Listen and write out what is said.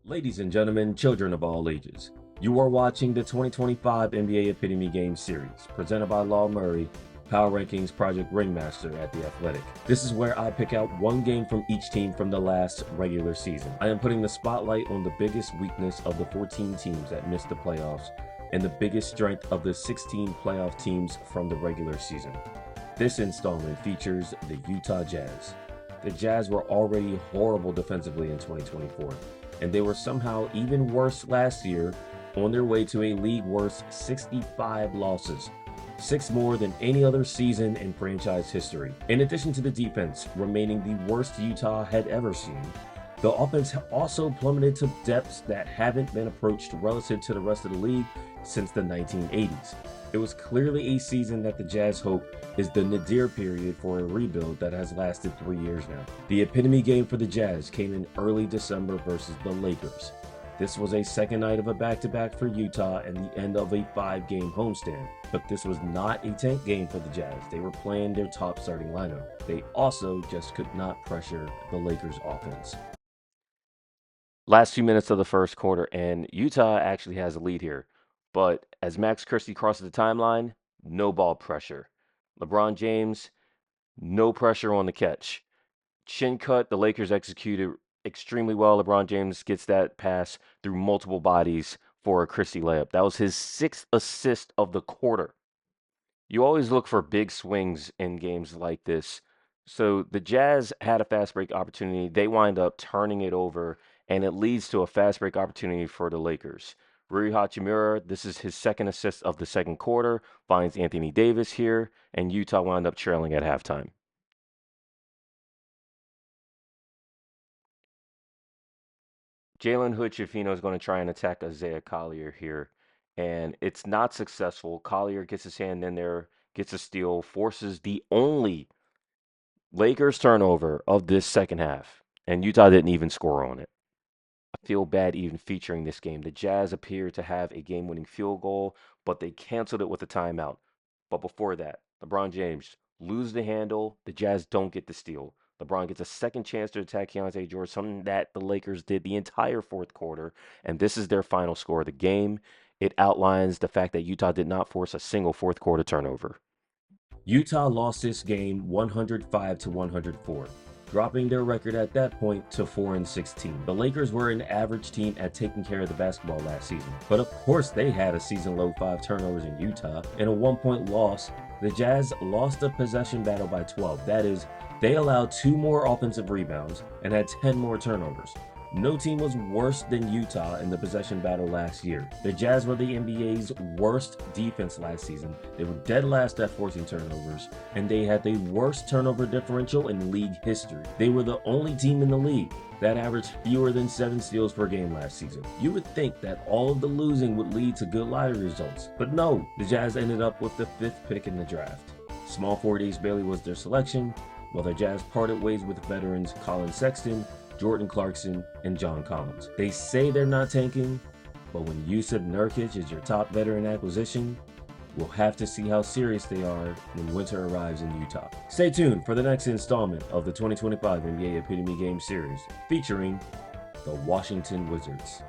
Ladies and gentlemen, children of all ages, you are watching the 2025 NBA Epitome Game Series, presented by Law Murray, Power Rankings Project Ringmaster at The Athletic. This is where I pick out one game from each team from the last regular season. I am putting the spotlight on the biggest weakness of the 14 teams that missed the playoffs and the biggest strength of the 16 playoff teams from the regular season. This installment features the Utah Jazz. The Jazz were already horrible defensively in 2024, and they were somehow even worse last year, on their way to a league-worst 65 losses, 6 more than any other season in franchise history. In addition to the defense remaining the worst Utah had ever seen, the offense also plummeted to depths that haven't been approached relative to the rest of the league since the 1980s. It was clearly a season that the Jazz hope is the nadir period for a rebuild that has lasted 3 years now. The epitome game for the Jazz came in early December versus the Lakers. This was a second night of a back-to-back for Utah and the end of a 5-game homestand. But this was not a tank game for the Jazz. They were playing their top starting lineup. They also just could not pressure the Lakers' offense. Last few minutes of the first quarter, and Utah actually has a lead here. But as Max Christie crosses the timeline, no ball pressure. LeBron James, no pressure on the catch. Chin cut, the Lakers executed extremely well. LeBron James gets that pass through multiple bodies for a Christie layup. That was his 6th assist of the quarter. You always look for big swings in games like this. So the Jazz had a fast break opportunity. They wind up turning it over, and it leads to a fast break opportunity for the Lakers. Rui Hachimura, this is his 2nd assist of the second quarter, finds Anthony Davis here, and Utah wound up trailing at halftime. Jalen Hood-Schifino is going to try and attack Isaiah Collier here, and it's not successful. Collier gets his hand in there, gets a steal, forces the only Lakers turnover of this second half, and Utah didn't even score on it. I feel bad even featuring this game. The Jazz appeared to have a game-winning field goal, but they canceled it with a timeout. But before that, LeBron James loses the handle. The Jazz don't get the steal. LeBron gets a second chance to attack Keontae George, something that the Lakers did the entire fourth quarter, and this is their final score of the game. It outlines the fact that Utah did not force a single fourth quarter turnover. Utah lost this game 105 to 104, dropping their record at that point to 4-16. The Lakers were an average team at taking care of the basketball last season, but of course they had a season-low 5 turnovers in Utah. In a 1-point loss, the Jazz lost the possession battle by 12. That is, they allowed 2 more offensive rebounds and had 10 more turnovers. No team was worse than Utah in the possession battle last year. The Jazz were the NBA's worst defense last season. They were dead last at 14 turnovers, and they had the worst turnover differential in league history. They were the only team in the league that averaged fewer than 7 steals per game last season. You would think that all of the losing would lead to good lottery results, but no, the Jazz ended up with the 5th pick in the draft. Small forward Ace Bailey was their selection, while the Jazz parted ways with veterans Colin Sexton, Jordan Clarkson, and John Collins. They say they're not tanking, but when Jusuf Nurkic is your top veteran acquisition, we'll have to see how serious they are when winter arrives in Utah. Stay tuned for the next installment of the 2025 NBA Epitome Game Series, featuring the Washington Wizards.